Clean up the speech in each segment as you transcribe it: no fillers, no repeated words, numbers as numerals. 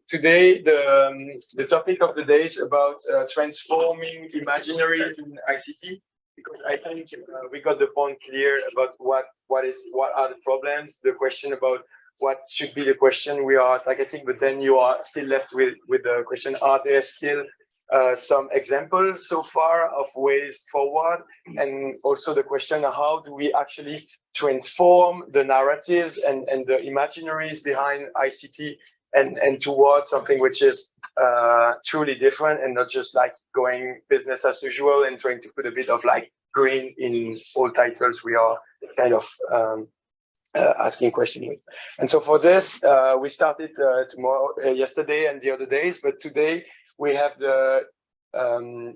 Today, the topic of the day is about transforming imaginaries in ICT, because I think we got the point clear about what are the problems, the question about what should be the question we are targeting, but then you are still left with the question, are there still some examples so far of ways forward? And also the question, how do we actually transform the narratives and the imaginaries behind ICT and towards something which is truly different and not just like going business as usual and trying to put a bit of like green in all titles we are kind of asking questions with. And so for this, we started yesterday and the other days, but today we have the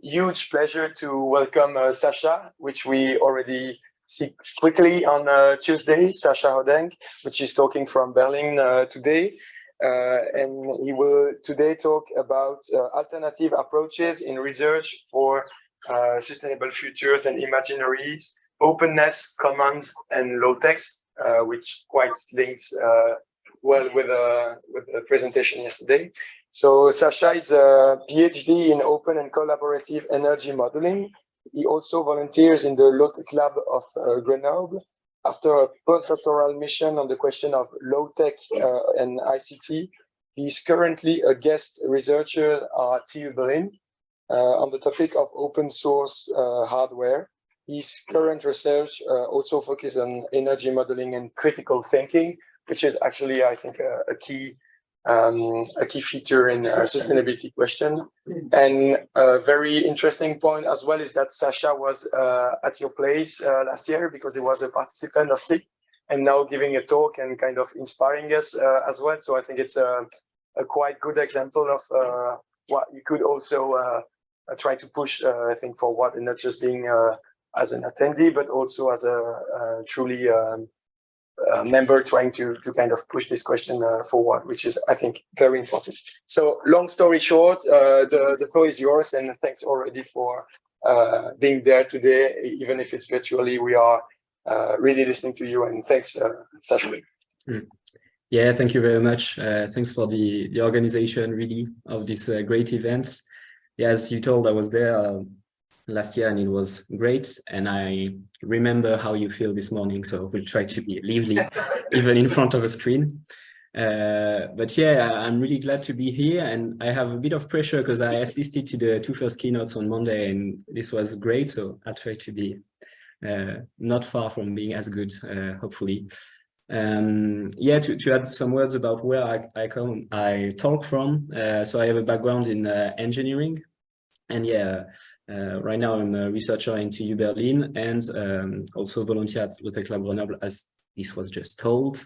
huge pleasure to welcome Sacha, which we already see quickly on Tuesday, Sacha Hodencq, which is talking from Berlin today. And he will today talk about alternative approaches in research for sustainable futures and imaginaries, openness, commons, and low text, which quite links well with the presentation yesterday. So Sacha is a PhD in open and collaborative energy modeling. He also volunteers in the low-tech lab of Grenoble. After a postdoctoral mission on the question of low-tech and ICT, he's currently a guest researcher at TU Berlin on the topic of open source hardware. His current research also focuses on energy modeling and critical thinking, which is actually, I think, a key feature in sustainability question. And a very interesting point as well is that Sacha was at your place last year because he was a participant of SICT and now giving a talk and kind of inspiring us as well. So I think it's a quite good example of what you could also try to push, I think, forward, and not just being as an attendee, but also as a truly member trying to kind of push this question forward, which is, I think, very important. So long story short, the floor is yours, and thanks already for being there today, even if it's virtually. We are really listening to you, and thanks, Sacha. Yeah, thank you very much. Thanks for the organization, really, of this great event. Yeah, as you told, I was there last year and it was great, and I remember how you feel this morning, so we'll try to be lively even in front of a screen. But yeah, I'm really glad to be here, and I have a bit of pressure because I assisted to the two first keynotes on Monday and this was great, so I'll try to be not far from being as good, hopefully. Yeah, to add some words about where I talk from. So I have a background in engineering, and yeah, right now I'm a researcher in TU Berlin and also volunteer at low-tech lab Grenoble, as this was just told.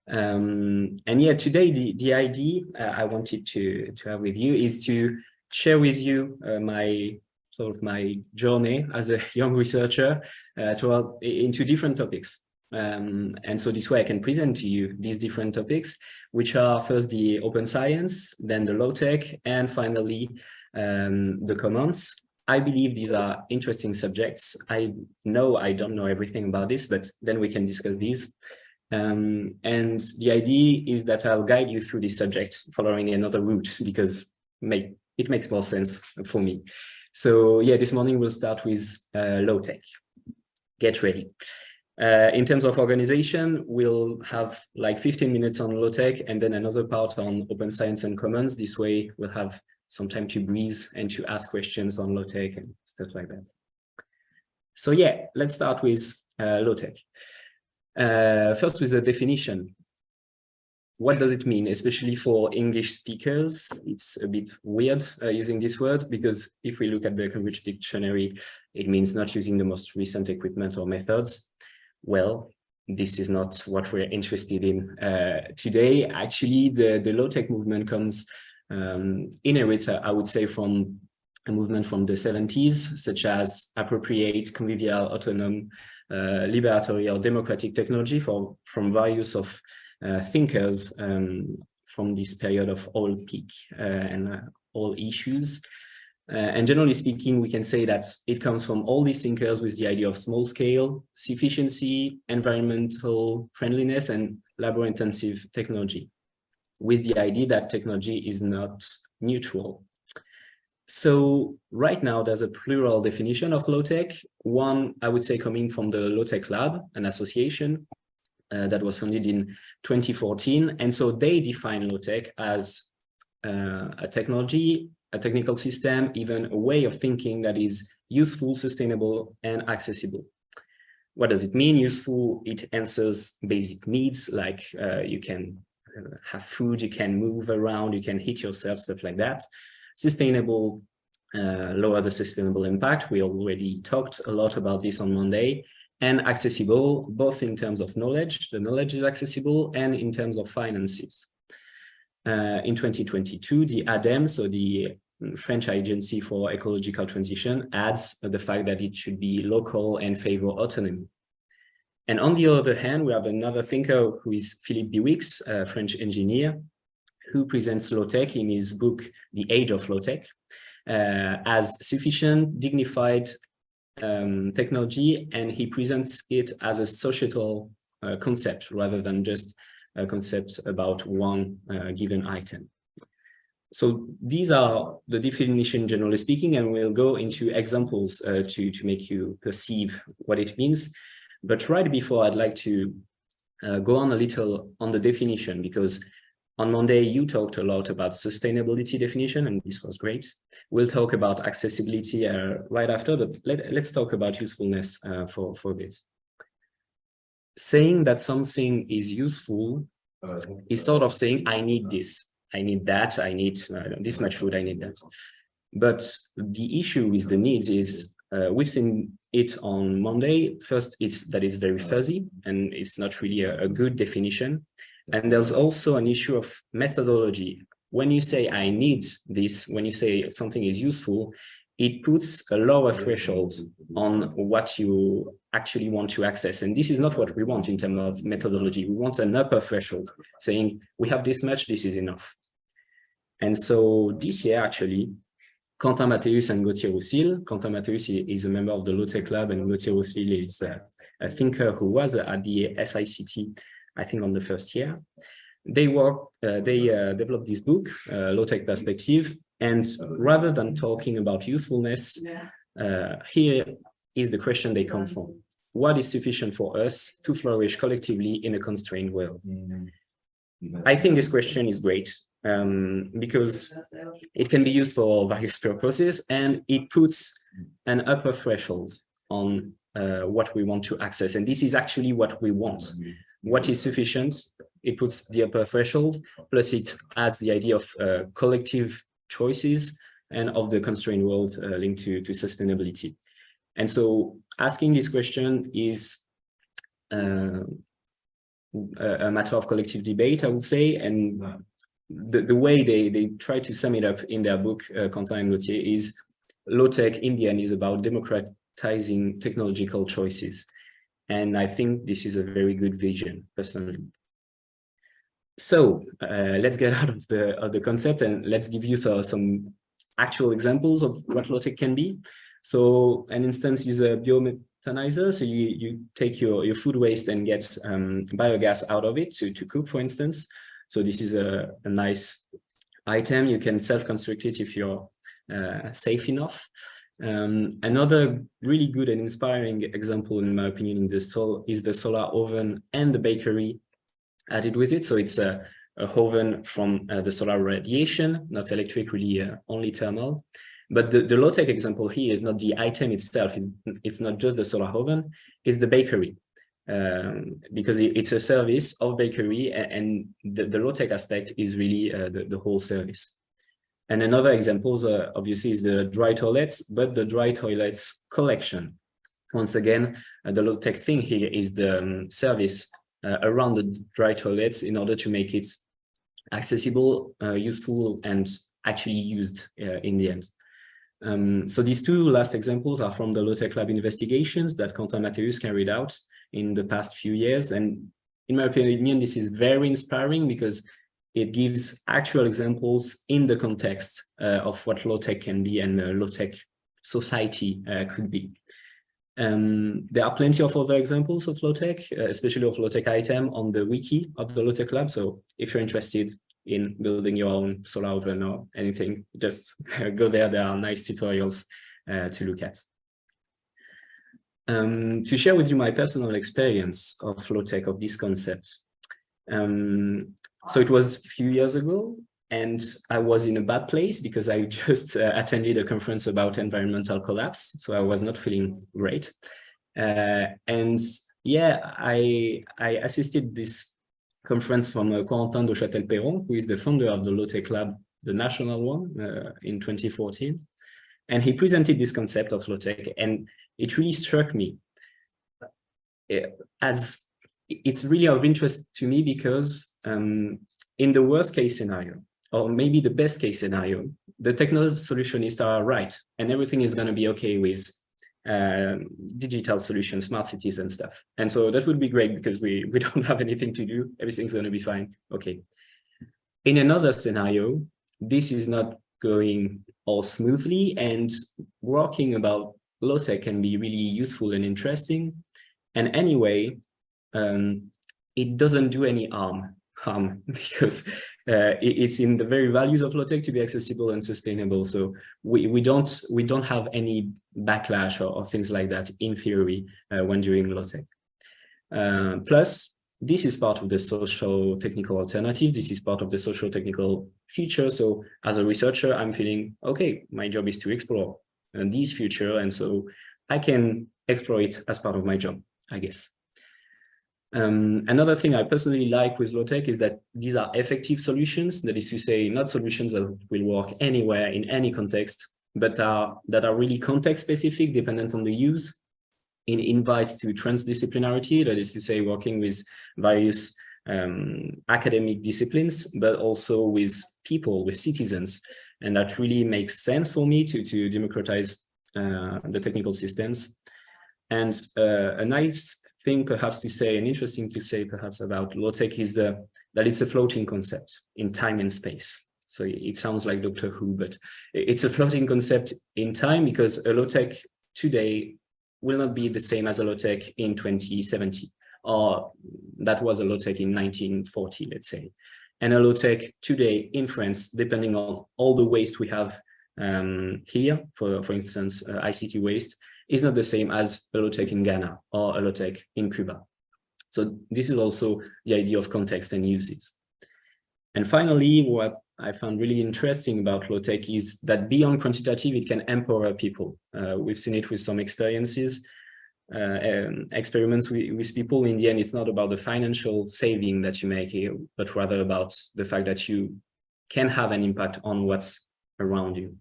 And yeah, today the idea I wanted to have with you is to share with you my journey as a young researcher into different topics. And so this way I can present to you these different topics, which are first the open science, then the low tech, and finally the commons. I believe these are interesting subjects. I know I don't know everything about this, but then we can discuss these. And the idea is that I'll guide you through this subject following another route, because it makes more sense for me. So yeah, this morning we'll start with low tech. Get ready. In terms of organization, we'll have like 15 minutes on low tech and then another part on open science and commons. This way we'll have some time to breathe and to ask questions on low tech and stuff like that. So yeah, let's start with low tech. First with the definition. What does it mean, especially for English speakers? It's a bit weird using this word, because if we look at the Cambridge Dictionary, it means not using the most recent equipment or methods. Well, this is not what we're interested in today. Actually, the low-tech movement comes inherits, I would say, from a movement from the 70s, such as appropriate, convivial, autonomous, liberatory or democratic technology from various of thinkers from this period of all peak and all issues. And generally speaking, we can say that it comes from all these thinkers with the idea of small scale, sufficiency, environmental friendliness, and labor-intensive technology. with the idea that technology is not neutral. So right now there's a plural definition of low-tech. One, I would say, coming from the Low-Tech Lab, an association that was founded in 2014. And so they define low-tech as a technology, a technical system, even a way of thinking that is useful, sustainable, and accessible. What does it mean? Useful, it answers basic needs, like you can have food, you can move around, you can heat yourself, stuff like that. Sustainable, lower the sustainable impact. We already talked a lot about this on Monday. And accessible, both in terms of knowledge, the knowledge is accessible, and in terms of finances. In 2022, the ADEME, so the French Agency for Ecological Transition, adds the fact that it should be local and favor autonomy. And on the other hand, we have another thinker who is Philippe Biwix, a French engineer, who presents low-tech in his book, The Age of Low-Tech, as sufficient, dignified technology, and he presents it as a societal concept rather than just a concept about one given item. So these are the definition, generally speaking, and we'll go into examples to make you perceive what it means. But right before, I'd like to go on a little on the definition, because on Monday, you talked a lot about sustainability definition, and this was great. We'll talk about accessibility right after, but let's talk about usefulness for a bit. Saying that something is useful is sort of saying, I need this, I need that, I need this much food, I need that. But the issue with the needs is, we've seen it on Monday. First, it's very fuzzy, and it's not really a good definition. And there's also an issue of methodology. When you say, I need this, when you say something is useful, it puts a lower threshold on what you actually want to access. And this is not what we want in terms of methodology. We want an upper threshold, saying, we have this much, this is enough. And so this year, actually, Quentin Mathéus and Gauthier Roussille. Quentin Mathéus is a member of the Low-Tech Lab, and Gauthier Roussille is a thinker who was at the SICT, I think, on the first year. They developed this book, Low-Tech Perspective, and rather than talking about usefulness, here is the question they come from. What is sufficient for us to flourish collectively in a constrained world? I think this question is great, because it can be used for various purposes, and it puts an upper threshold on what we want to access. And this is actually what we want. What is sufficient? It puts the upper threshold, plus it adds the idea of collective choices and of the constrained world linked to sustainability. And so asking this question is a matter of collective debate, I would say. And the way they try to sum it up in their book, Quentin and Gauthier, is low-tech in the end is about democratizing technological choices. And I think this is a very good vision, personally. So let's get out of the concept, and let's give you some actual examples of what low-tech can be. So an instance is a biomethanizer. So you take your food waste and get biogas out of it to cook, for instance. So this is a nice item. You can self-construct it if you're safe enough. Another really good and inspiring example, in my opinion, is the solar oven and the bakery added with it. So it's a oven from the solar radiation, not electric, really only thermal. But the low-tech example here is not the item itself. It's not just the solar oven, it's the bakery. Because it's a service of bakery, and the low-tech aspect is really the whole service. And another example, obviously, is the dry toilets, but the dry toilets collection. Once again, the low-tech thing here is the service around the dry toilets in order to make it accessible, useful, and actually used in the end. So these two last examples are from the Low-Tech Lab investigations that Quentin Mathéus carried out in the past few years. And in my opinion, this is very inspiring because it gives actual examples in the context of what low-tech can be and low-tech society could be. There are plenty of other examples of low-tech, especially of low-tech item on the wiki of the Low-Tech Lab. So if you're interested, in building your own solar oven or anything, just go there. There are nice tutorials to look at. To share with you my personal experience of low-tech, of this concept. So it was a few years ago, and I was in a bad place because I just attended a conference about environmental collapse, so I was not feeling great. And yeah, I assisted this conference from Corentin de Châtel-Perron, who is the founder of the Low-Tech Lab, the national one, in 2014. And he presented this concept of low-tech, and it really struck me as it's really of interest to me because in the worst case scenario, or maybe the best case scenario, the technical solutionists are right, and everything is going to be okay with digital solutions, smart cities and stuff. And so that would be great because we don't have anything to do. Everything's going to be fine. Okay. In another scenario, this is not going all smoothly, and working about low-tech can be really useful and interesting. And anyway, it doesn't do any harm because it's in the very values of low-tech to be accessible and sustainable. So we don't have any backlash or things like that in theory when doing low-tech. Plus, this is part of the social technical alternative. This is part of the social technical future. So as a researcher, I'm feeling, okay, my job is to explore this future. And so I can explore it as part of my job, I guess. Another thing I personally like with low-tech is that these are effective solutions. That is to say, not solutions that will work anywhere in any context, but that are really context specific, dependent on the use. It invites to transdisciplinarity, that is to say, working with various academic disciplines, but also with people, with citizens. And that really makes sense for me to democratize the technical systems. And a nice thing perhaps to say, and interesting to say perhaps about low-tech is that it's a floating concept in time and space. So it sounds like Doctor Who, but it's a floating concept in time because a low-tech today will not be the same as a low-tech in 2070, or that was a low-tech in 1940, let's say. And a low-tech today in France, depending on all the waste we have here, for instance, ICT waste, is not the same as a low-tech in Ghana or a low-tech in Cuba. So this is also the idea of context and uses. And finally, what I found really interesting about low-tech is that beyond quantitative, it can empower people. We've seen it with some experiences, experiments with people. In the end, it's not about the financial saving that you make here, but rather about the fact that you can have an impact on what's around you.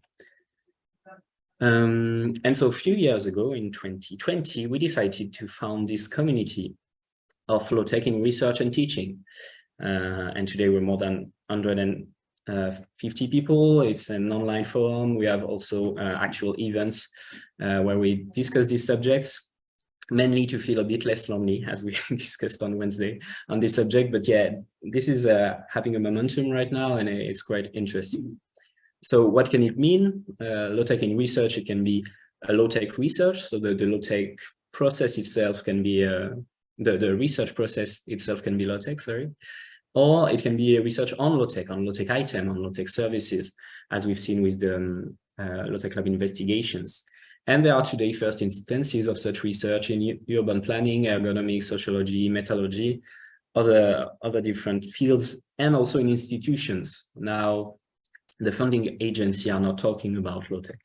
And so a few years ago, in 2020, we decided to found this community of low-tech in research and teaching. And today we're more than 150 people. It's an online forum. We have also actual events where we discuss these subjects, mainly to feel a bit less lonely, as we discussed on Wednesday on this subject. But yeah, this is having a momentum right now, and it's quite interesting. So what can it mean? Low-tech in research, it can be a low-tech research. So the low-tech process itself can be, the research process itself can be low-tech, sorry. Or it can be a research on low-tech item, on low-tech services, as we've seen with the low-tech lab investigations. And there are today first instances of such research in urban planning, ergonomics, sociology, metallurgy, other different fields, and also in institutions. Now, the funding agency are not talking about low-tech.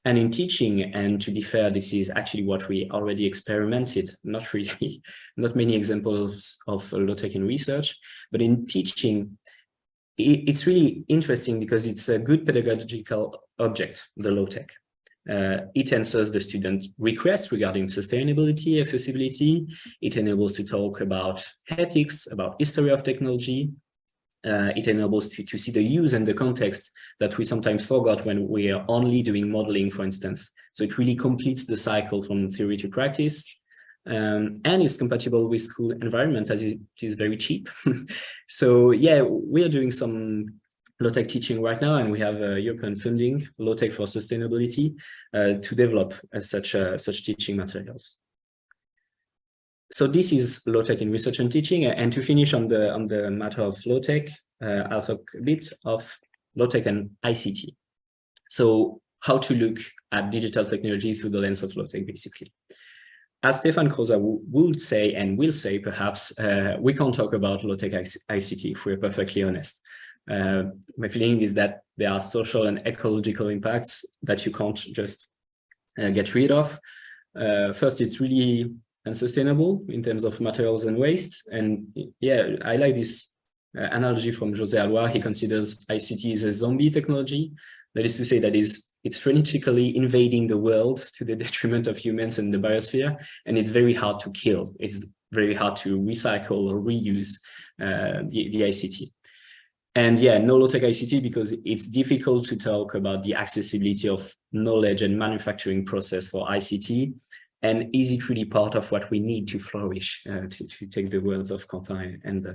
And in teaching, and to be fair, this is actually what we already experimented, not many examples of low-tech in research, but in teaching, it's really interesting because it's a good pedagogical object, the low-tech. It answers the student requests regarding sustainability, accessibility. It enables to talk about ethics, about history of technology. It enables to see the use and the context that we sometimes forgot when we are only doing modeling, for instance. So it really completes the cycle from theory to practice. And it's compatible with school environment as it is very cheap. So yeah, we are doing some low-tech teaching right now, and we have European funding, low-tech for sustainability, to develop such teaching materials. So this is low tech in research and teaching. And to finish on the matter of low tech, I'll talk a bit of low tech and ICT. So how to look at digital technology through the lens of low tech, basically. As Stefan Krosa would say, and will say perhaps, we can't talk about low tech ICT if we're perfectly honest. My feeling is that there are social and ecological impacts that you can't just get rid of. First, it's really unsustainable in terms of materials and waste. And yeah, I like this analogy from José Alwar. He considers ICT as a zombie technology. That is to say that it's frenetically invading the world to the detriment of humans and the biosphere. And it's very hard to kill. It's very hard to recycle or reuse the ICT. And yeah, no low-tech ICT because it's difficult to talk about the accessibility of knowledge and manufacturing process for ICT. And is it really part of what we need to flourish, to take the words of Quentin and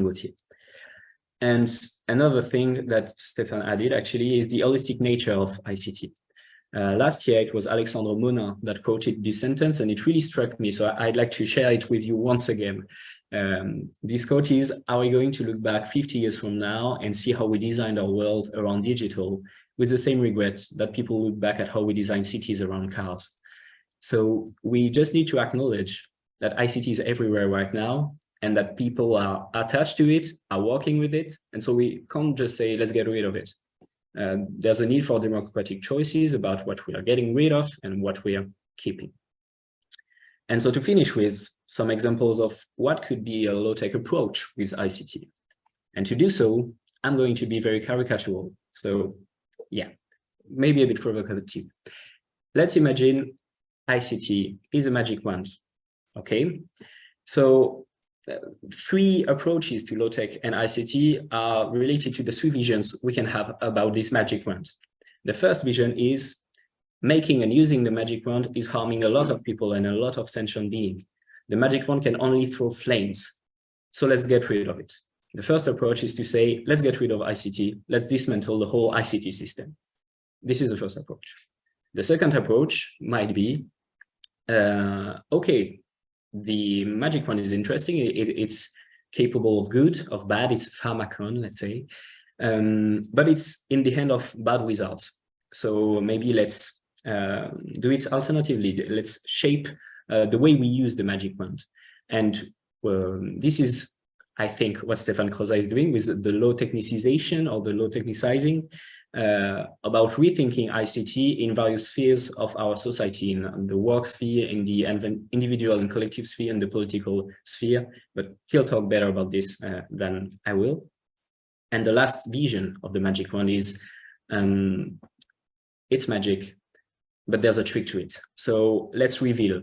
Gauthier? And another thing that Stefan added actually is the holistic nature of ICT. Last year, it was Alexandre Monin that quoted this sentence, and it really struck me. So I'd like to share it with you once again. This quote is, are we going to look back 50 years from now and see how we designed our world around digital with the same regret that people look back at how we design cities around cars? So we just need to acknowledge that ICT is everywhere right now and that people are attached to it, are working with it. And so we can't just say, let's get rid of it. There's a need for democratic choices about what we are getting rid of and what we are keeping. And so to finish with some examples of what could be a low-tech approach with ICT. And to do so, I'm going to be very caricatural. So yeah, maybe a bit provocative. Let's imagine ICT is a magic wand, okay? So three approaches to low-tech and ICT are related to the three visions we can have about this magic wand. The first vision is making and using the magic wand is harming a lot of people and a lot of sentient beings. The magic wand can only throw flames. So let's get rid of it. The first approach is to say, let's get rid of ICT. Let's dismantle the whole ICT system. This is the first approach. The second approach might be, okay, the magic wand is interesting. It's capable of good, of bad. It's a pharmacon, let's say, but it's in the hand of bad wizards. So maybe let's do it alternatively. Let's shape the way we use the magic wand. And this is, I think, what Stefan Krosa is doing with the low technicization or the low technicizing, about rethinking ICT in various spheres of our society, in the work sphere, in the individual and collective sphere, and the political sphere. But he'll talk better about this than I will. And the last vision of the magic wand is, it's magic, but there's a trick to it. So let's reveal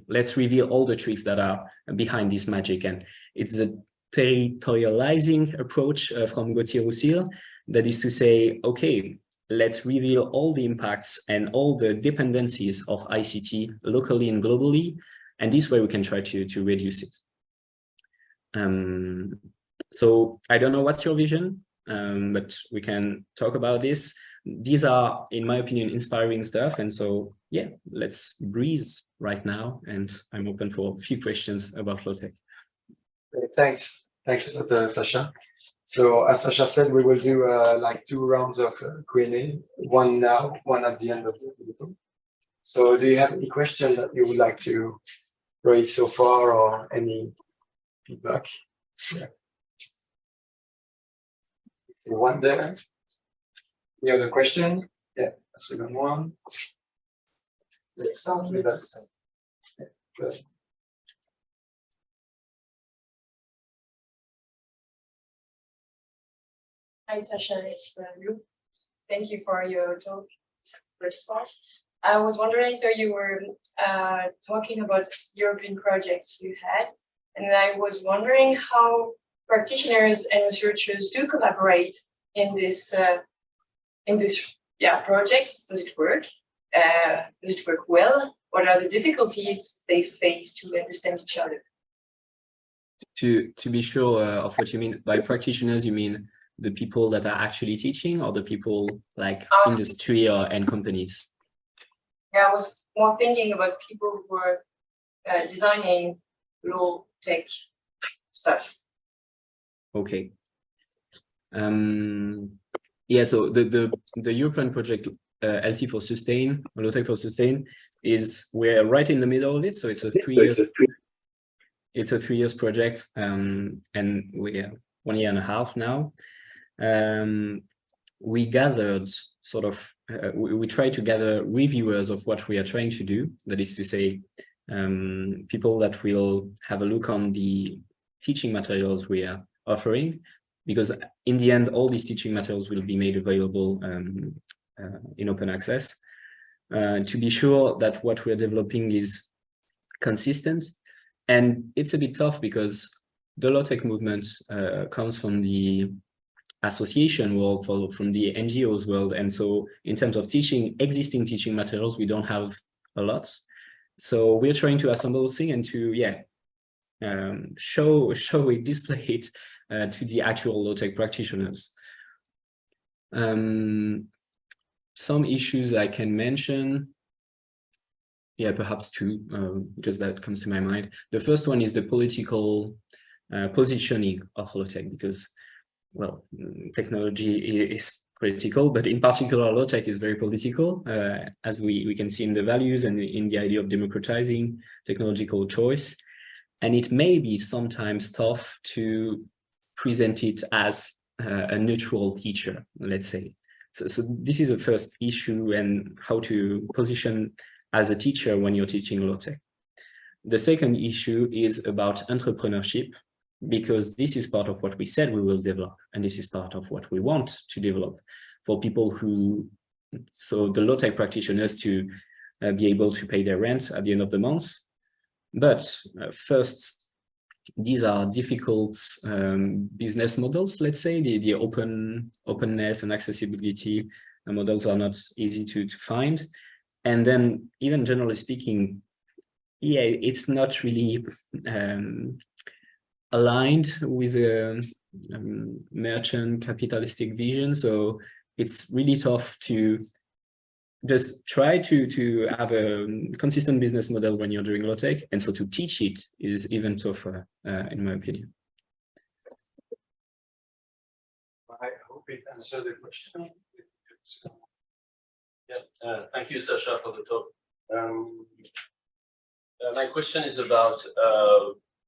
all the tricks that are behind this magic. And it's the territorializing approach from Gauthier Roussel, that is to say, okay, let's reveal all the impacts and all the dependencies of ICT locally and globally. And this way we can try to reduce it. So I don't know what's your vision, but we can talk about this. These are, in my opinion, inspiring stuff. And so, yeah, let's breathe right now. And I'm open for a few questions about low-tech. Thanks, Sacha. So as Sacha said, we will do like 2 rounds of Q&A, one now, one at the end of the video. So do you have any questions that you would like to raise so far, or any feedback? Yeah. So one there. Any other question? Yeah, a second one. Let's start with that. Yeah, good. Hi, Sacha, it's Lou. Thank you for your talk, first part. I was wondering, so you were talking about European projects you had, and I was wondering how practitioners and researchers do collaborate in this projects. Does it work? Does it work well? What are the difficulties they face to understand each other? To be sure of what you mean by practitioners, you mean the people that are actually teaching, or the people like industry and companies? Yeah, I was more thinking about people who are designing low tech stuff? Okay. Yeah, so the European project LT for Sustain, Low Tech for Sustain, we're right in the middle of it. So it's a 3 years. It's a 3 years project, and we're 1 year and a half now. We gathered sort of, we try to gather reviewers of what we are trying to do. That is to say, people that will have a look on the teaching materials we are offering, because in the end, all these teaching materials will be made available in open access, to be sure that what we're developing is consistent. And it's a bit tough because the low-tech movement comes from the association world, from the NGOs world. And so in terms of teaching, existing teaching materials, we don't have a lot. So we're trying to assemble things and to, show it, display it to the actual low-tech practitioners. Some issues I can mention, perhaps two, just that comes to my mind. The first one is the political positioning of low-tech, because, well, technology is critical, but in particular, low-tech is very political, as we can see in the values and in the idea of democratizing technological choice. And it may be sometimes tough to present it as a neutral teacher, let's say. So this is the first issue, and how to position as a teacher when you're teaching low-tech. The second issue is about entrepreneurship, because this is part of what we said we will develop, and this is part of what we want to develop for people so the low-tech practitioners to be able to pay their rent at the end of the month. But first, these are difficult business models, let's say. The openness and accessibility models are not easy to find. And then, even generally speaking, it's not really aligned with a merchant capitalistic vision. So it's really tough to just try to have a consistent business model when you're doing low-tech, and so to teach it is even tougher, in my opinion. I hope it answers the question. Thank you, Sacha, for the talk. My question is about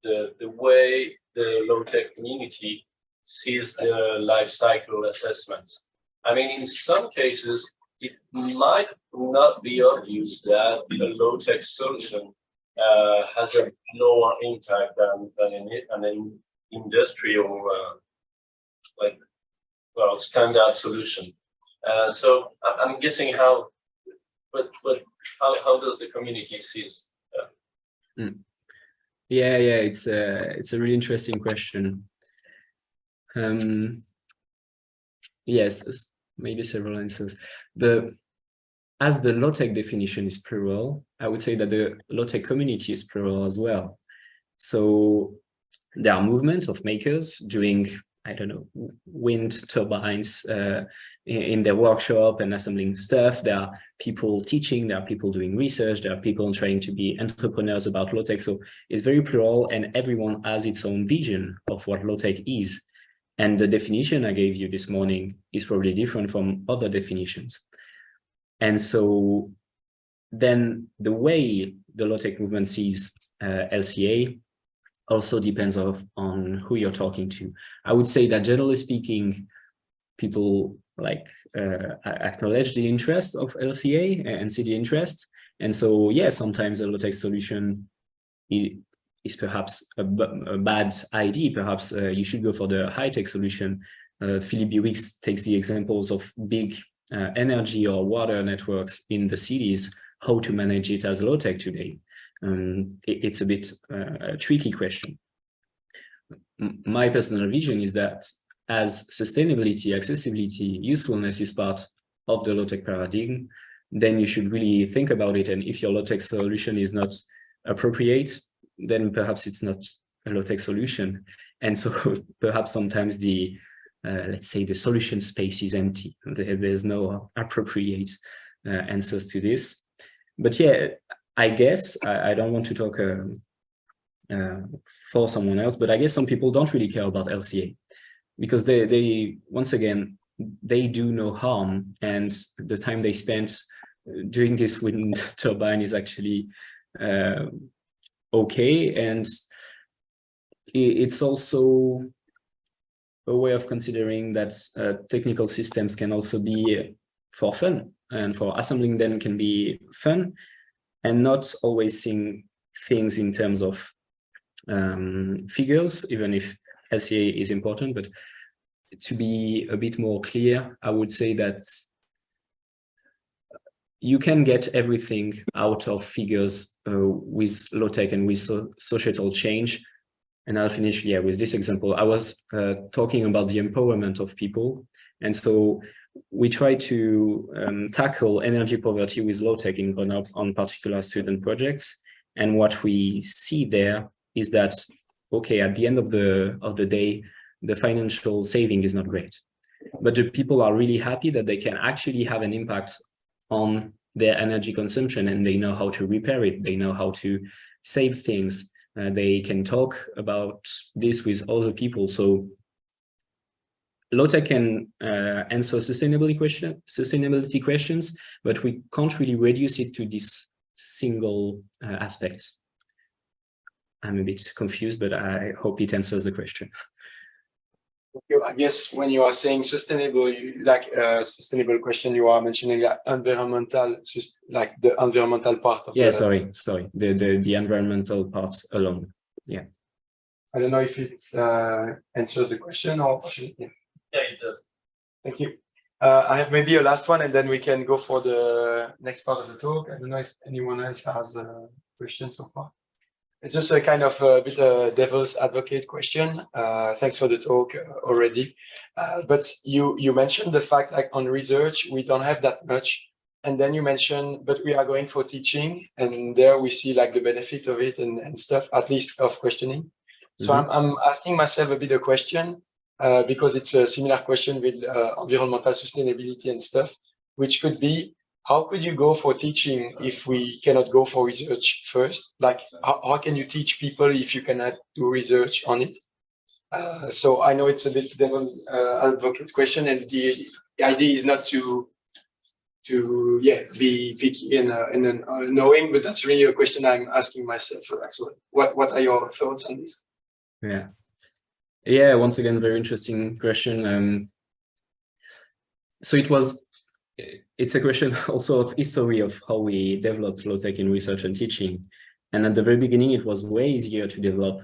the way the low-tech community sees the life cycle assessment. I mean, in some cases, it might not be obvious that a low-tech solution has a lower impact than an industrial, standard solution. So I'm guessing how does the community see that? It's a really interesting question. Yes, maybe several answers. As the low-tech definition is plural, I would say that the low-tech community is plural as well. So there are movements of makers doing, I don't know, wind turbines in their workshop and assembling stuff. There are people teaching, there are people doing research, there are people trying to be entrepreneurs about low-tech. So it's very plural, and everyone has its own vision of what low-tech is. And the definition I gave you this morning is probably different from other definitions. And so then the way the low-tech movement sees LCA also depends on who you're talking to. I would say that generally speaking, people acknowledge the interest of LCA and see the interest. And so, sometimes a low-tech solution is perhaps a bad idea. Perhaps you should go for the high-tech solution. Philippe Biwix takes the examples of big energy or water networks in the cities, how to manage it as low-tech today. It's a bit a tricky question. My personal vision is that as sustainability, accessibility, usefulness is part of the low-tech paradigm, then you should really think about it. And if your low-tech solution is not appropriate, then perhaps it's not a low-tech solution. And so perhaps sometimes let's say the solution space is empty. There's no appropriate answers to this. But I guess I don't want to talk for someone else. But I guess some people don't really care about LCA because they once again, they do no harm, and the time they spent doing this wind turbine is actually okay. And it's also a way of considering that technical systems can also be for fun, and for assembling them can be fun, and not always seeing things in terms of figures, even if LCA is important. But to be a bit more clear, I would say that you can get everything out of figures with low tech and with societal change. And I'll finish with this example. I was talking about the empowerment of people. And so we try to tackle energy poverty with low tech on particular student projects. And what we see there is that, okay, at the end of the day, the financial saving is not great, but the people are really happy that they can actually have an impact on their energy consumption, and they know how to repair it. They know how to save things. They can talk about this with other people. So low tech can answer sustainability questions, but we can't really reduce it to this single aspect. I'm a bit confused, but I hope it answers the question. I guess when you are saying sustainable, sustainable question, you are mentioning environmental, like the environmental part of sorry, the environmental part alone. Yeah. I don't know if it answers the question or yeah, it does. Thank you. I have maybe a last one, and then we can go for the next part of the talk. I don't know if anyone else has a question so far. It's just a kind of a bit devil's advocate question. Thanks for the talk already. But you mentioned the fact, like on research, we don't have that much. And then you mentioned, but we are going for teaching, and there we see like the benefit of it and stuff, at least of questioning. So I'm asking myself a bit a question, because it's a similar question with environmental sustainability and stuff, which could be, how could you go for teaching if we cannot go for research first? Like, how can you teach people if you cannot do research on it? So I know it's a bit devil's advocate question, and the idea is not to be picky in knowing, but that's really a question I'm asking myself. So what are your thoughts on this? Yeah, once again, very interesting question. So it's a question also of history of how we developed low tech in research and teaching. And at the very beginning, it was way easier to develop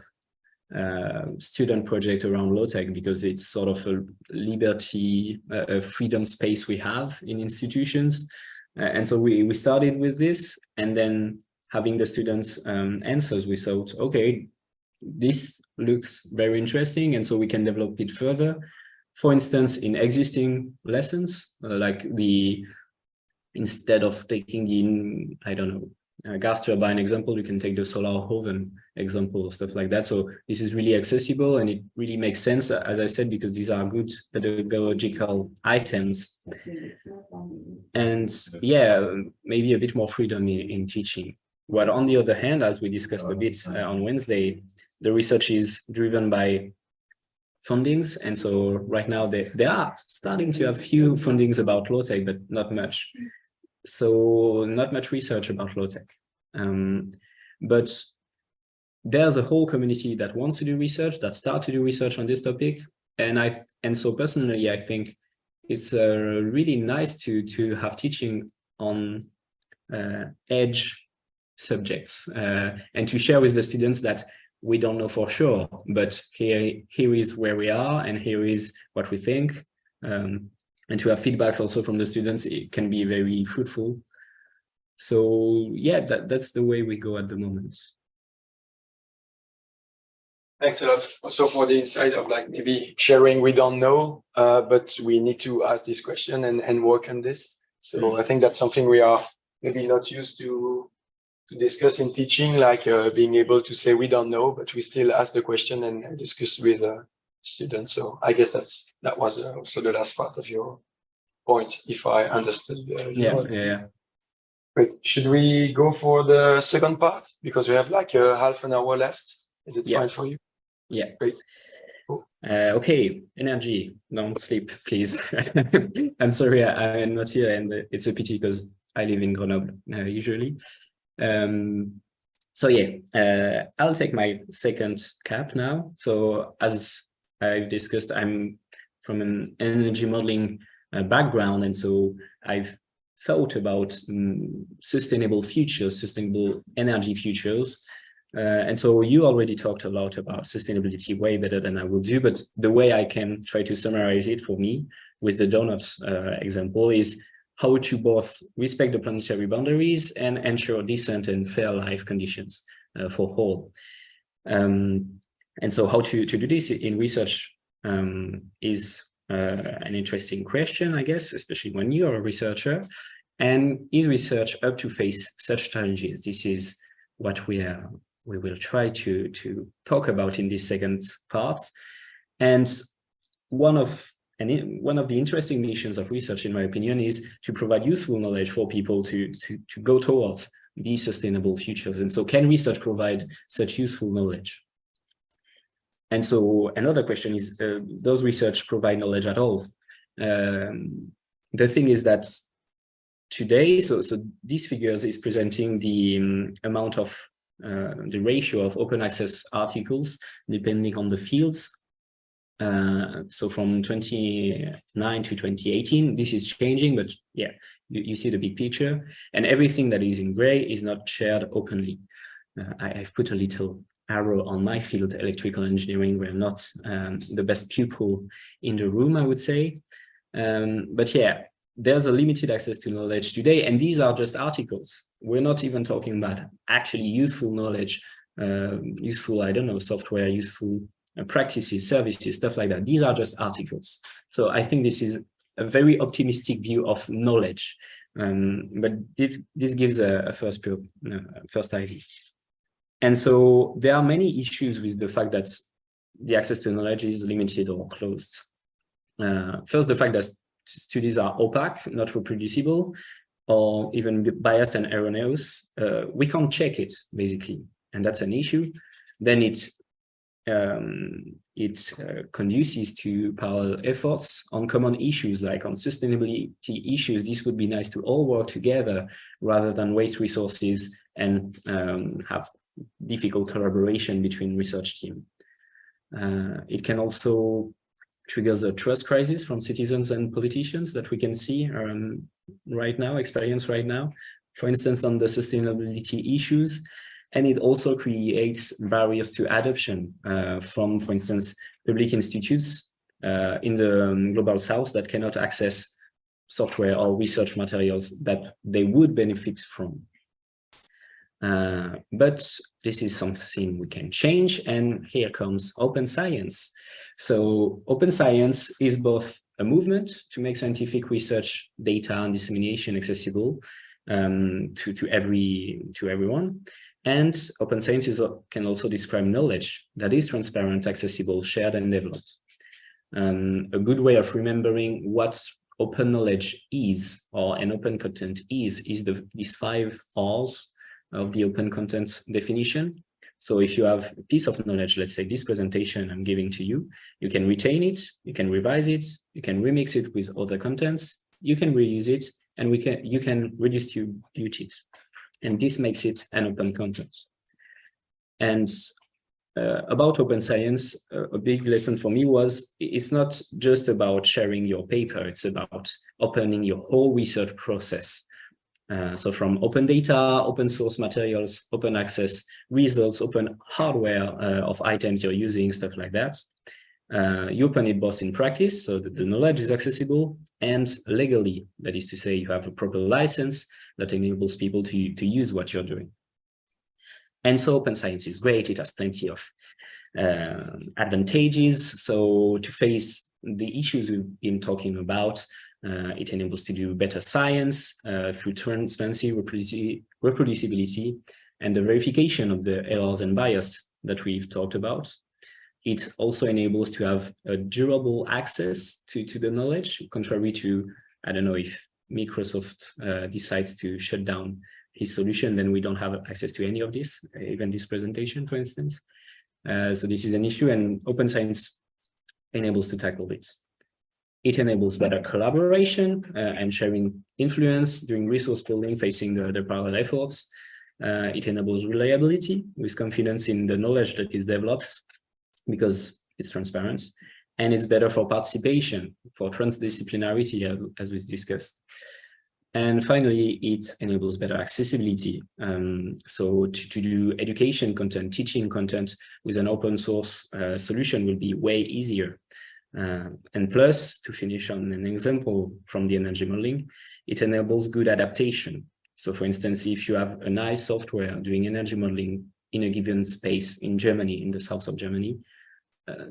student project around low tech because it's sort of a liberty, a freedom space we have in institutions. And so we started with this, and then having the students answers, we thought, okay, this looks very interesting, and so we can develop it further. For instance, in existing lessons, like instead of taking the, I don't know, gas turbine example, you can take the solar oven example, stuff like that. So this is really accessible, and it really makes sense, as I said, because these are good pedagogical items. And yeah, maybe a bit more freedom in teaching. But on the other hand, as we discussed a bit on Wednesday, the research is driven by fundings, and so right now they are starting to have few fundings about low tech, but not much. So not much research about low tech. But there's a whole community that wants to do research, that start to do research on this topic, and so personally, I think it's really nice to have teaching on edge subjects and to share with the students that we don't know for sure, but here is where we are, and here is what we think. And to have feedbacks also from the students, it can be very fruitful. So yeah, that's the way we go at the moment. Thanks a lot also for the insight of like maybe sharing we don't know, but we need to ask this question and work on this. So I think that's something we are maybe not used to discuss in teaching, like being able to say we don't know, but we still ask the question and discuss with students. So I guess that was also the last part of your point, if I understood. Yeah. Great. Should we go for the second part? Because we have like half an hour left. Is it Yeah. fine for you? Yeah. Great. Cool. Okay, energy, don't sleep, please. I'm sorry, I'm not here, and it's a pity because I live in Grenoble usually. So yeah, I'll take my second cap now. So as I've discussed, I'm from an energy modeling background, and so I've thought about sustainable futures, sustainable energy futures. And so you already talked a lot about sustainability way better than I will do, but the way I can try to summarize it for me with the donut example is how to both respect the planetary boundaries and ensure decent and fair life conditions for all. And so how to do this in research is an interesting question, I guess, especially when you're a researcher. And is research up to face such challenges? This is what we will try to talk about in this second part. And one of the interesting missions of research, in my opinion, is to provide useful knowledge for people to go towards these sustainable futures. And so can research provide such useful knowledge? And so another question is, does research provide knowledge at all? The thing is that today, so these figures is presenting the amount of the ratio of open access articles depending on the fields. So from 2009 to 2018, this is changing, but yeah, you see the big picture, and everything that is in gray is not shared openly. I've put a little arrow on my field, electrical engineering. We're not the best pupil in the room, I would say. But yeah, there's a limited access to knowledge today, and these are just articles. We're not even talking about actually useful knowledge, useful, I don't know, software, useful practices, services, stuff like that. These are just articles. So I think this is a very optimistic view of knowledge, but this gives a first idea. And so there are many issues with the fact that the access to knowledge is limited or closed. First, the fact that studies are opaque, not reproducible, or even biased and erroneous. We can't check it, basically, and that's an issue. Then it conduces to parallel efforts on common issues, like on sustainability issues. This would be nice to all work together rather than waste resources and have difficult collaboration between research teams. It can also triggers a trust crisis from citizens and politicians that we can see right now, experience right now, for instance, on the sustainability issues. And it also creates barriers to adoption from, for instance, public institutes in the Global South that cannot access software or research materials that they would benefit from. But this is something we can change, and here comes open science. So open science is both a movement to make scientific research data and dissemination accessible to everyone. And open science can also describe knowledge that is transparent, accessible, shared, and developed. A good way of remembering what open knowledge is, or an open content is these 5 R's of the open content definition. So if you have a piece of knowledge, let's say this presentation I'm giving to you, you can retain it, you can revise it, you can remix it with other contents, you can reuse it, and you can redistribute it. And this makes it an open content. And about open science, a big lesson for me was it's not just about sharing your paper, it's about opening your whole research process. So from open data, open source materials, open access results, open hardware of items you're using, stuff like that. You open it both in practice, so that the knowledge is accessible, and legally, that is to say you have a proper license that enables people to use what you're doing. And so open science is great, it has plenty of advantages. So to face the issues we've been talking about, it enables to do better science through transparency, reproducibility, and the verification of the errors and bias that we've talked about. It also enables to have a durable access to the knowledge, contrary to, I don't know, if Microsoft decides to shut down his solution, then we don't have access to any of this, even this presentation, for instance. So this is an issue, and open science enables to tackle it. It enables better collaboration and sharing influence during resource building, facing the parallel efforts. It enables reliability with confidence in the knowledge that is developed because it's transparent, and it's better for participation, for transdisciplinarity, as we discussed. And finally, it enables better accessibility. So to do education content, teaching content with an open source solution will be way easier. And plus, to finish on an example from the energy modeling, it enables good adaptation. So for instance, if you have a nice software doing energy modeling in a given space in Germany, in the south of Germany,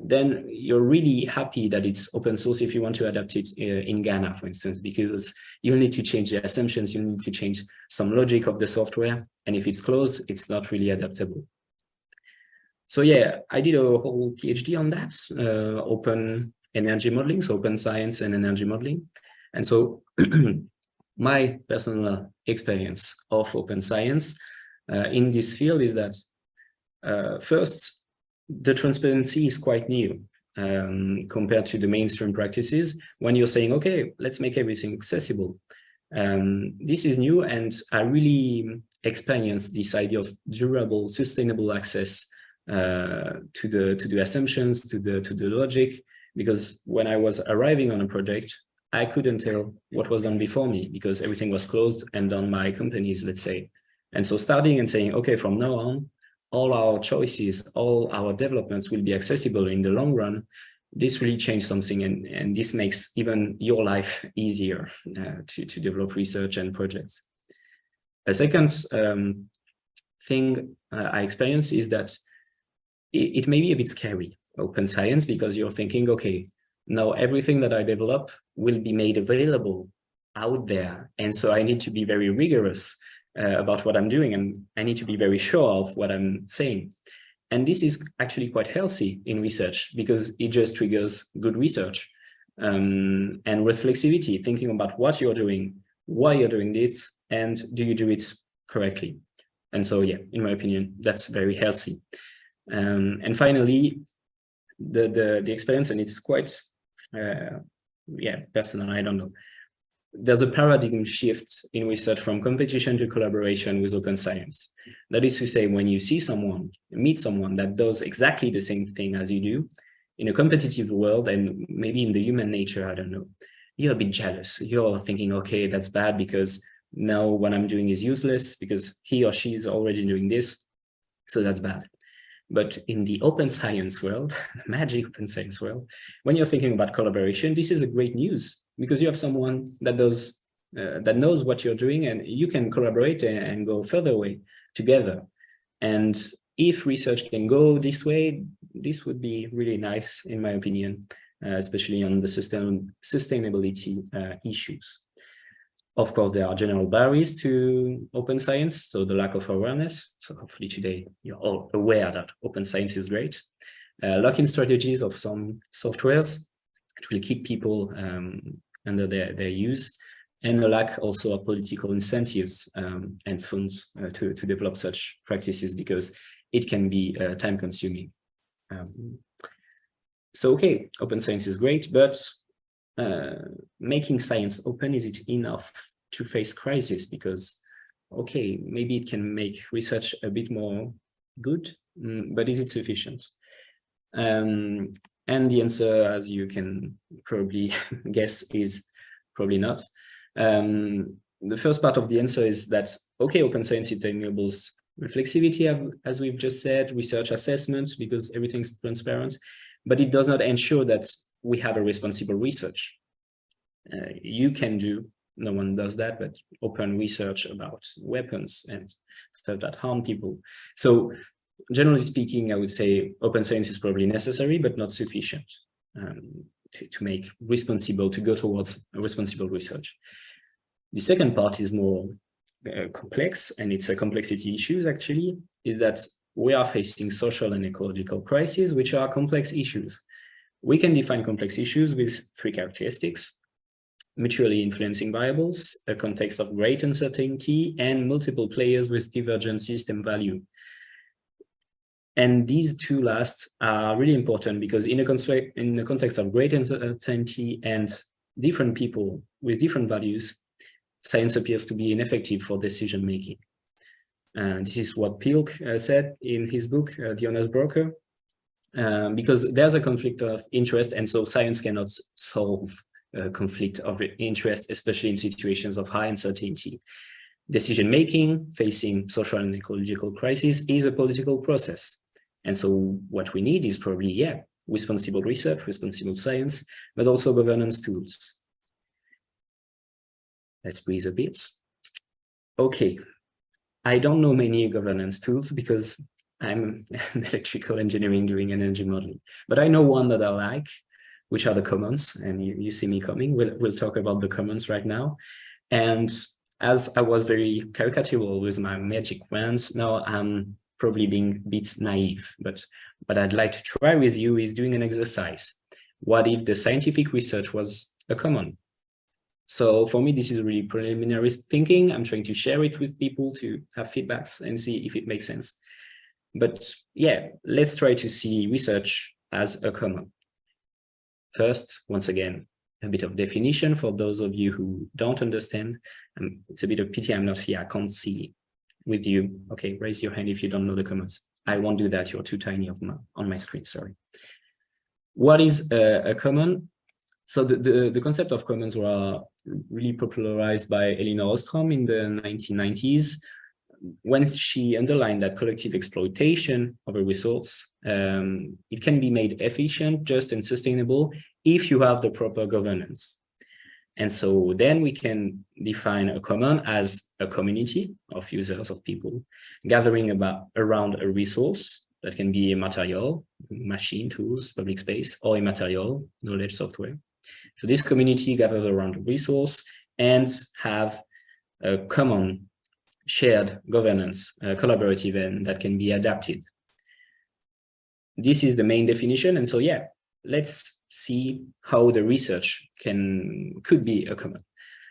then you're really happy that it's open source if you want to adapt it in Ghana, for instance, because you'll need to change the assumptions, you need to change some logic of the software. And if it's closed, it's not really adaptable. So yeah, I did a whole PhD on that, open energy modeling, so open science and energy modeling. And so my personal experience of open science in this field is that first, the transparency is quite new compared to the mainstream practices. When you're saying, okay, let's make everything accessible. This is new, and I really experienced this idea of durable, sustainable access to the assumptions, to the logic, because when I was arriving on a project, I couldn't tell what was done before me because everything was closed and done by companies, let's say. And so starting and saying, okay, from now on, all our choices, all our developments will be accessible in the long run. This really changed something, and this makes even your life easier to develop research and projects. A second thing I experienced is that it may be a bit scary, open science, because you're thinking, okay, now everything that I develop will be made available out there. And so I need to be very rigorous about what I'm doing, and I need to be very sure of what I'm saying. And this is actually quite healthy in research because it just triggers good research and reflexivity, thinking about what you're doing, why you're doing this, and do you do it correctly? And so, yeah, in my opinion, that's very healthy. And finally, the experience, and it's quite, personal, I don't know. There's a paradigm shift in research from competition to collaboration with open science. That is to say, when you see someone, meet someone that does exactly the same thing as you do in a competitive world, and maybe in the human nature, I don't know, you're a bit jealous. You're thinking, okay, that's bad because now what I'm doing is useless because he or she is already doing this. So that's bad. But in the open science world, magic open science world, when you're thinking about collaboration, this is a great news because you have someone that does that knows what you're doing, and you can collaborate and go further away together. And if research can go this way, this would be really nice, in my opinion, especially on the sustainability issues. Of course, there are general barriers to open science, so the lack of awareness. So hopefully today you're all aware that open science is great. Lock-in strategies of some softwares, it will keep people under their use, and the lack also of political incentives and funds to develop such practices because it can be time-consuming. So, okay, open science is great, but making science open, is it enough to face crisis? Because, okay, maybe it can make research a bit more good, but is it sufficient? And the answer, as you can probably guess, is probably not. The first part of the answer is that, okay, open science, it enables reflexivity, as we've just said, research assessment, because everything's transparent, but it does not ensure that we have a responsible research. You can do, no one does that, but open research about weapons and stuff that harm people. So generally speaking, I would say open science is probably necessary, but not sufficient to make responsible, to go towards a responsible research. The second part is more complex, and it's a complexity issues actually, is that we are facing social and ecological crises, which are complex issues. We can define complex issues with 3 characteristics: mutually influencing variables, a context of great uncertainty, and multiple players with divergent system value. And these two last are really important because in the context of great uncertainty and different people with different values, science appears to be ineffective for decision making. This is what Pilk said in his book, The Honest Broker, because there's a conflict of interest, and so science cannot solve a conflict of interest, especially in situations of high uncertainty. Decision making, facing social and ecological crises, is a political process. And so what we need is probably, responsible research, responsible science, but also governance tools. Let's breathe a bit. Okay, I don't know many governance tools because I'm an electrical engineering doing energy modeling, but I know one that I like, which are the commons, and you see me coming. We'll talk about the commons right now. And as I was very caricatural with my magic wands, now I'm probably being a bit naive, but what I'd like to try with you is doing an exercise. What if the scientific research was a common? So for me, this is really preliminary thinking. I'm trying to share it with people to have feedbacks and see if it makes sense. But yeah, let's try to see research as a common. First, once again, a bit of definition for those of you who don't understand. It's a bit of pity I'm not here, I can't see with you. Okay, raise your hand if you don't know the commons. I won't do that, you're too tiny on my screen, sorry. What is a common? So the concept of commons were really popularized by Elinor Ostrom in the 1990s, when she underlined that collective exploitation of a resource, it can be made efficient, just, and sustainable if you have the proper governance. And so then we can define a common as a community of users, of people, gathering around a resource that can be a material, machine, tools, public space, or immaterial, knowledge, software. So this community gathers around a resource and have a common shared governance, collaborative, and that can be adapted. This is the main definition. And so, let's see how the research could be a common.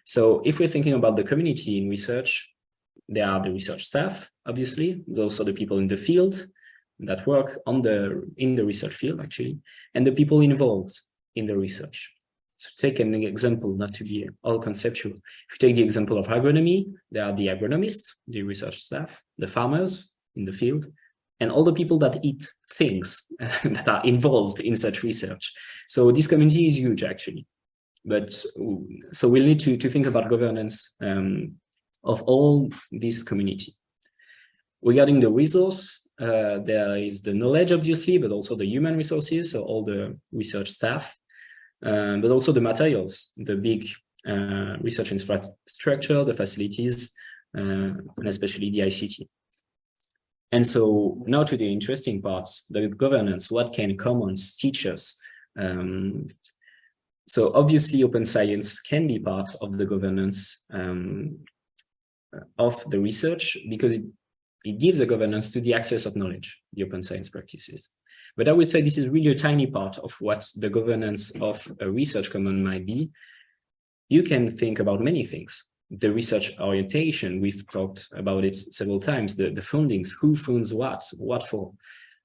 So if we're thinking about the community in research, there are the research staff, obviously, but also the people in the field that work in the research field, actually, and the people involved in the research. So take an example, not to be all conceptual. If you take the example of agronomy, there are the agronomists, the research staff, the farmers in the field, and all the people that eat things that are involved in such research. So this community is huge, actually. But so we'll need to think about governance of all this community. Regarding the resource, there is the knowledge, obviously, but also the human resources, so all the research staff, but also the materials, the big research infrastructure, the facilities, and especially the ICT. And so now to the interesting parts, the governance. What can commons teach us? So obviously open science can be part of the governance of the research because it gives a governance to the access of knowledge, the open science practices. But I would say this is really a tiny part of what the governance of a research common might be. You can think about many things. The research orientation, we've talked about it several times, the fundings, who funds what for.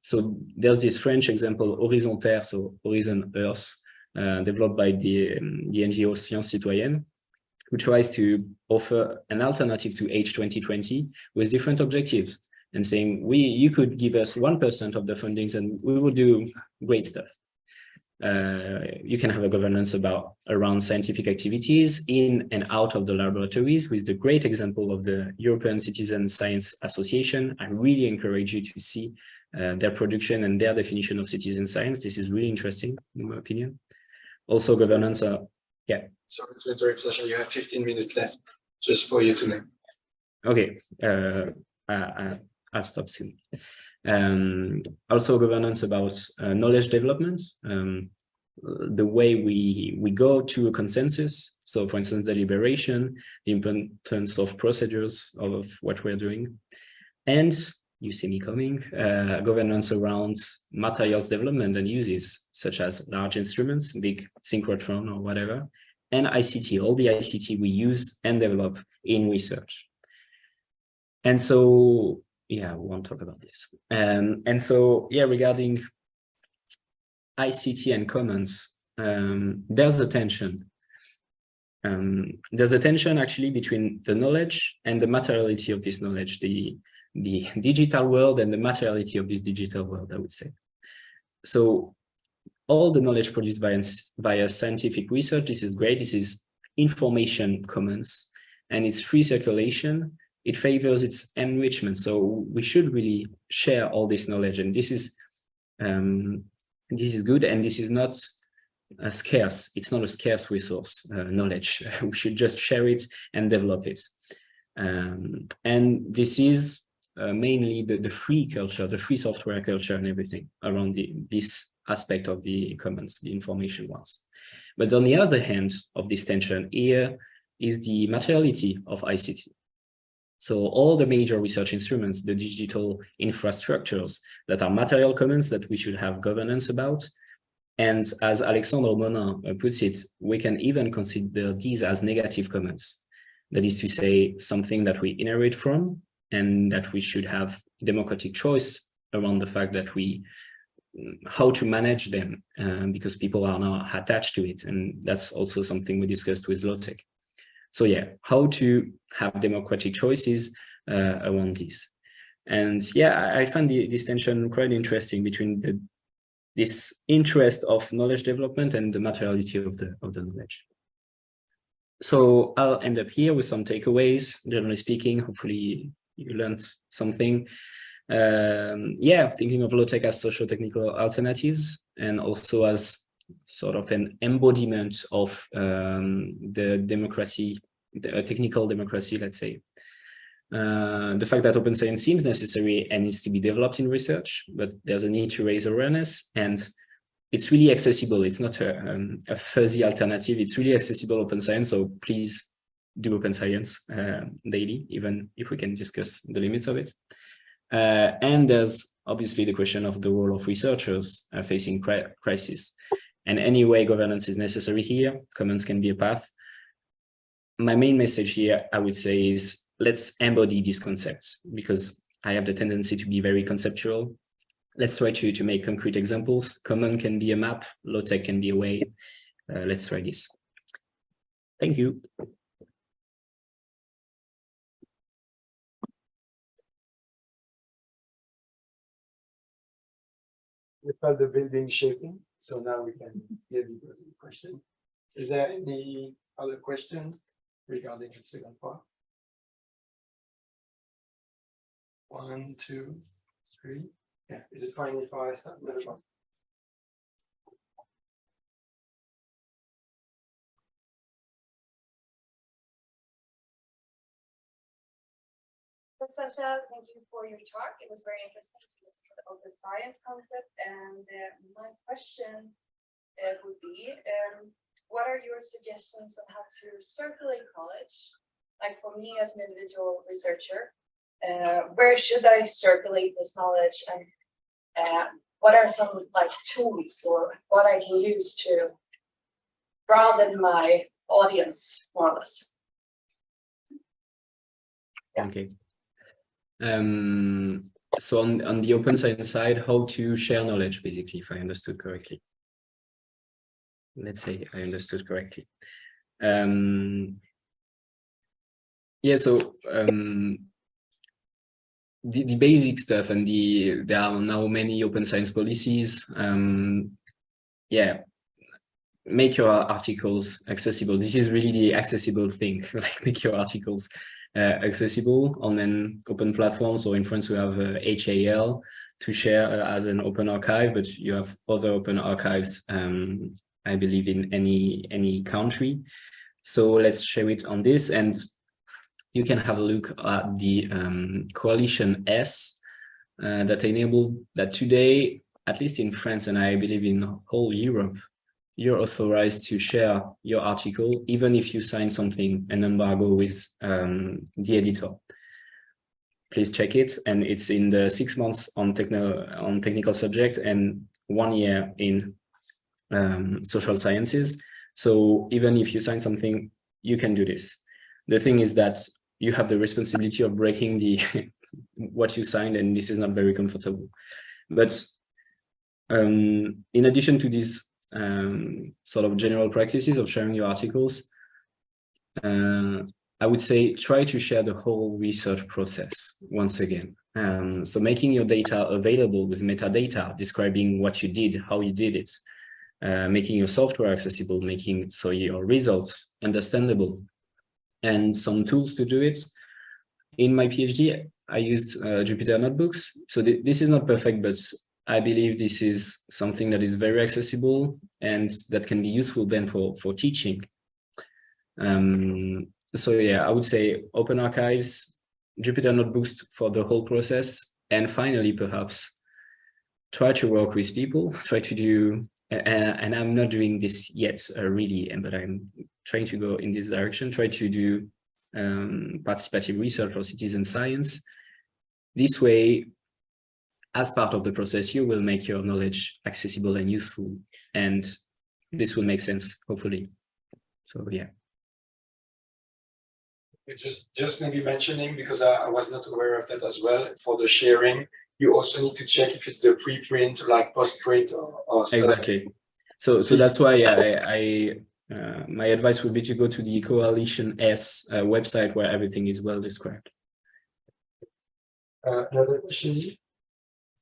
So there's this French example, Horizontaire, so Horizon Earth, developed by the NGO Sciences Citoyennes, who tries to offer an alternative to H 2020 with different objectives and saying, you could give us 1% of the fundings and we will do great stuff. You can have a governance around scientific activities in and out of the laboratories, with the great example of the European Citizen Science Association. I really encourage you to see their production and their definition of citizen science. This is really interesting, in my opinion. Also governance, yeah. Sorry to interrupt, Sacha, you have 15 minutes left, just for you to know. Okay, I'll stop soon. Also governance about knowledge development, the way we go to a consensus. So for instance, deliberation, the importance of procedures of what we're doing. And you see me coming, governance around materials development and uses, such as large instruments, big synchrotron or whatever, and ICT, all the ICT we use and develop in research. And so, yeah, we won't talk about this. And so, yeah, regarding ICT and commons, there's a tension. There's a tension actually between the knowledge and the materiality of this knowledge, the digital world and the materiality of this digital world, I would say. So all the knowledge produced via scientific research, this is great. This is information commons, and it's free circulation. It favors its enrichment. So we should really share all this knowledge, and this is good, and this is not scarce. It's not a scarce resource, knowledge. We should just share it and develop it. And this is mainly the free culture, the free software culture and everything around this aspect of the commons, the information ones. But on the other hand of this tension here is the materiality of ICT. So all the major research instruments, the digital infrastructures that are material commons that we should have governance about. And as Alexandre Monin puts it, we can even consider these as negative commons. That is to say, something that we inherit from, and that we should have democratic choice around the fact that how to manage them, because people are now attached to it. And that's also something we discussed with Lotek. So yeah, how to have democratic choices around this. And yeah, I find this tension quite interesting between this interest of knowledge development and the materiality of the knowledge. So I'll end up here with some takeaways, generally speaking. Hopefully you learned something. Yeah, thinking of low-tech as socio-technical alternatives, and also as sort of an embodiment of the democracy, the technical democracy, let's say. The fact that open science seems necessary and needs to be developed in research, but there's a need to raise awareness, and it's really accessible. It's not a fuzzy alternative. It's really accessible open science. So please do open science daily, even if we can discuss the limits of it. And there's obviously the question of the role of researchers facing crisis. And anyway, governance is necessary here. Commons can be a path. My main message here, I would say, is let's embody these concepts, because I have the tendency to be very conceptual. Let's try to make concrete examples. Common can be a map, low-tech can be a way. Let's try this. Thank you. We felt the building shaking, so now we can maybe go to the question. Is there any other question regarding the second part? 1, 2, 3. Yeah, is it fine if I start with the one? Sacha, thank you for your talk. It was very interesting to listen to the science concept. And my question would be, what are your suggestions on how to circulate knowledge? Like for me as an individual researcher, where should I circulate this knowledge, and what are some like tools or what I can use to broaden my audience more or less? Yeah. Okay. So on the open science side, how to share knowledge, basically, if I understood correctly. Let's say I understood correctly. Yeah, so the basic stuff, and there are now many open science policies. Yeah, make your articles accessible. This is really the accessible thing. Like, make your articles accessible on an open platform. So in France we have HAL to share as an open archive, but you have other open archives, I believe, in any country. So let's share it on this, and you can have a look at the Coalition S that enabled that today, at least in France, and I believe in whole Europe, you're authorized to share your article, even if you sign something, an embargo with the editor. Please check it, and it's in the 6 months on technical subject and 1 year in social sciences. So even if you sign something, you can do this. The thing is that you have the responsibility of breaking the what you signed, and this is not very comfortable. But in addition to these sort of general practices of sharing your articles, I would say try to share the whole research process once again. So making your data available with metadata, describing what you did, how you did it, making your software accessible, making so your results understandable, and some tools to do it. In my PhD, I used Jupyter Notebooks. So this is not perfect, but I believe this is something that is very accessible and that can be useful then for teaching. So yeah, I would say open archives, Jupyter Notebooks for the whole process, and finally, perhaps try to work with people, try to do, and I'm not doing this yet really, but I'm trying to go in this direction, try to do participative research or citizen science. This way, as part of the process, you will make your knowledge accessible and useful, and this will make sense, hopefully. So yeah. Just maybe mentioning, because I was not aware of that as well, for the sharing, you also need to check if it's the preprint, like postprint or stuff. Exactly. So that's why my advice would be to go to the Coalition S website, where everything is well described. Another question?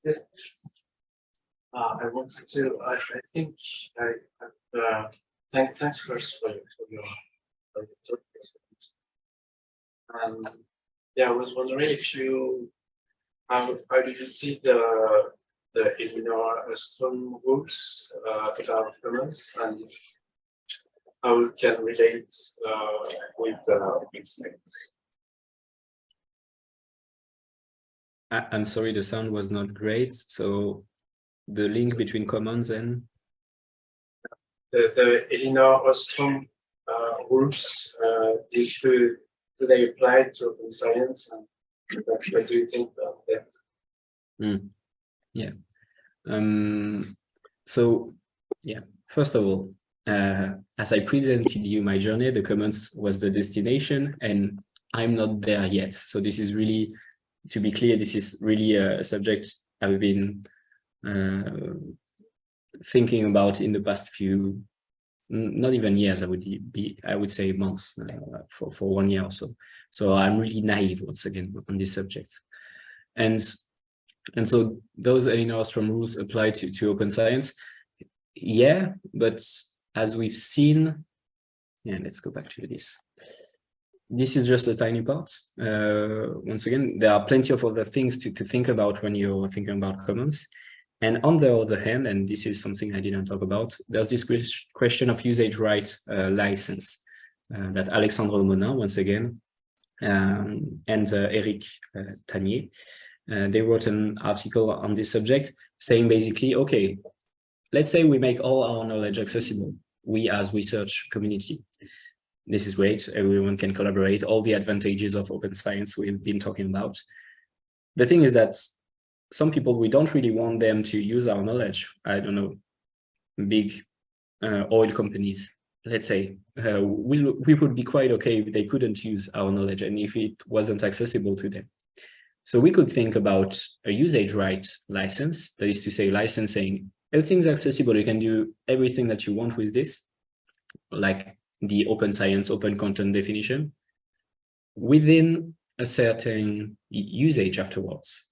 Yeah. I wanted to. I think thanks first for your talk. Yeah, I was wondering if you how do you see the Elinor Ostrom rules about comments, and how it can relate with SICT? I'm sorry, the sound was not great. So the link between commons and the Elinor Ostrom rules, do they apply to open science, and what do you think about that? Yeah. So yeah, first of all, as I presented you my journey, the commons was the destination, and I'm not there yet. So this is really, to be clear, this is really a subject I've been thinking about in the past few, not even years, I would say months, for 1 year or so. So I'm really naive once again on this subject. And so those Elinor Ostrom rules apply to open science. Yeah, but as we've seen, yeah, let's go back to this. This is just a tiny part. Once again, there are plenty of other things to think about when you're thinking about commons. And on the other hand, and this is something I didn't talk about, there's this question of usage right license that Alexandre Monin, once again, and Eric Tanier, they wrote an article on this subject saying basically, okay, let's say we make all our knowledge accessible, we as research community. This is great, everyone can collaborate, all the advantages of open science we've been talking about. The thing is that some people, we don't really want them to use our knowledge. I don't know, big oil companies, let's say, we would be quite okay if they couldn't use our knowledge and if it wasn't accessible to them. So we could think about a usage right license, that is to say licensing, everything's accessible, you can do everything that you want with this, like the open science, open content definition, within a certain usage afterwards.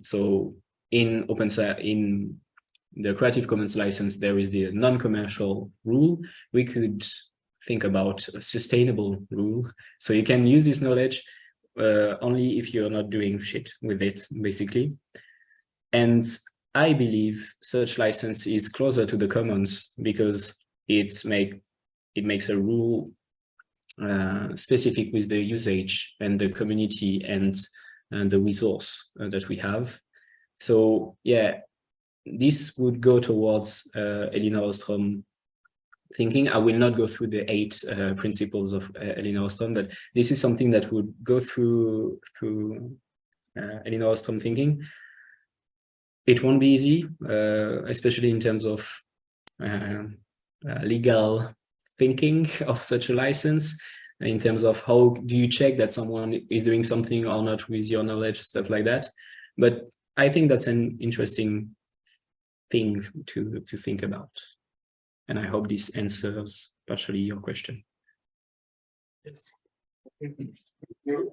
So in the Creative Commons license, there is the non-commercial rule. We could think about a sustainable rule. So you can use this knowledge only if you're not doing shit with it, basically. And I believe such license is closer to the commons because it makes a rule specific with the usage and the community and the resource that we have. So yeah, this would go towards Elinor Ostrom thinking. I will not go through the 8 principles of Elinor Ostrom, but this is something that would go through Elinor Ostrom thinking. It won't be easy, especially in terms of legal thinking of such a license. in terms of how do you check that someone is doing something or not with your knowledge, stuff like that. But I think that's an interesting thing to think about. And I hope this answers partially your question. Yes. Thank you.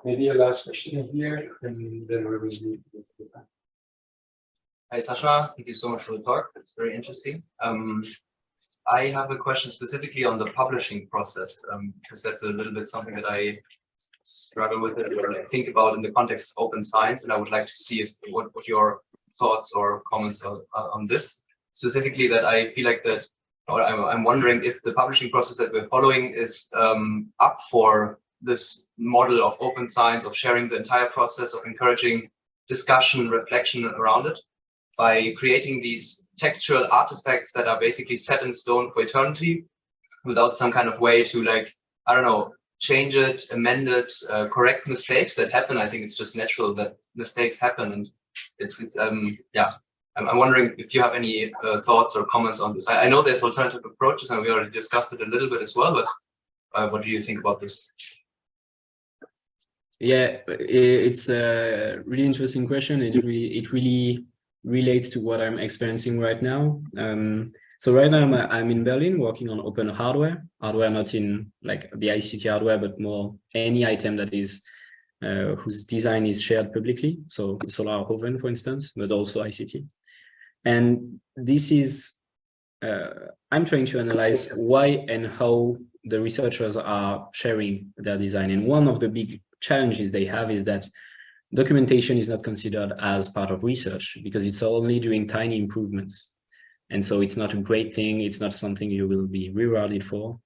Maybe a last question here, and then we will be. Hi, Sacha. Thank you so much for the talk. It's very interesting. I have a question specifically on the publishing process, because that's a little bit something that I struggle with it, or I think about in the context of open science, and I would like to see what your thoughts or comments are on this. Specifically, that I feel like that, or I'm wondering if the publishing process that we're following is up for this model of open science, of sharing the entire process, of encouraging discussion, reflection around it, by creating these textual artifacts that are basically set in stone for eternity, without some kind of way to, like, I don't know, change it, amend it, correct mistakes that happen. I think it's just natural that mistakes happen, and yeah. I'm wondering if you have any thoughts or comments on this. I know there's alternative approaches, and we already discussed it a little bit as well, but what do you think about this? Yeah, it's a really interesting question. It really relates to what I'm experiencing right now. So right now I'm in Berlin working on open hardware not in like the ICT hardware, but more any item that is whose design is shared publicly. So solar oven, for instance, but also ICT. And this is, I'm trying to analyze why and how the researchers are sharing their design. And one of the big challenges they have is that documentation is not considered as part of research, because it's only doing tiny improvements. And so it's not a great thing. It's not something you will be rewarded for.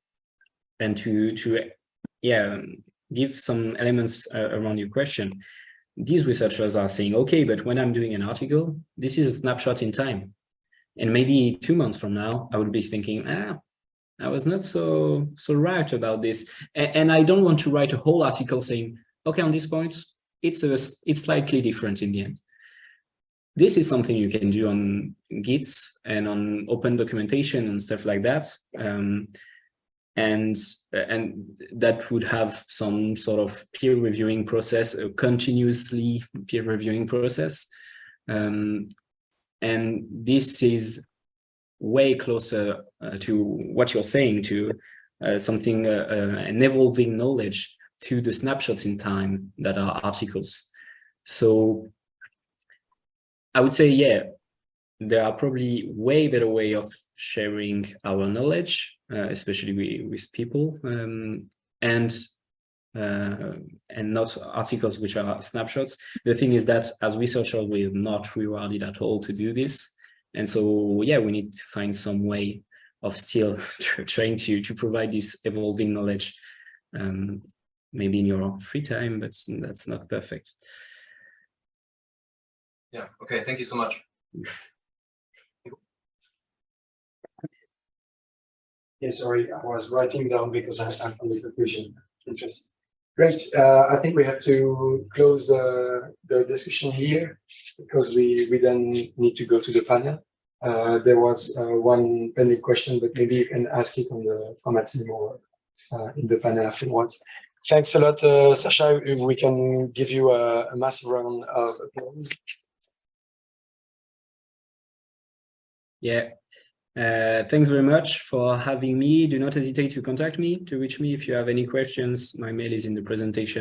And to give some elements around your question, these researchers are saying, okay, but when I'm doing an article, this is a snapshot in time. And maybe 2 months from now, I would be thinking, I was not so right about this. And I don't want to write a whole article saying, okay, on this point, it's slightly different in the end. This is something you can do on Gits and on open documentation and stuff like that. And that would have some sort of peer reviewing process, a continuously peer reviewing process. And this is way closer to what you're saying, to something, an evolving knowledge, to the snapshots in time that are articles. So I would say, yeah, there are probably way better way of sharing our knowledge, especially with people, and not articles which are snapshots. The thing is that as researchers, we're not rewarded at all to do this. And so, yeah, we need to find some way of still trying to provide this evolving knowledge, maybe in your free time, but that's not perfect. Yeah, okay, thank you so much. Yeah, sorry, I was writing down because I found the conclusion interesting. Great. I think we have to close the discussion here, because we then need to go to the panel. There was one pending question, but maybe you can ask it on the format more in the panel afterwards. Thanks a lot, Sacha. If we can give you a massive round of applause. Yeah. Thanks very much for having me. Do not hesitate to contact me, to reach me if you have any questions. My mail is in the presentation.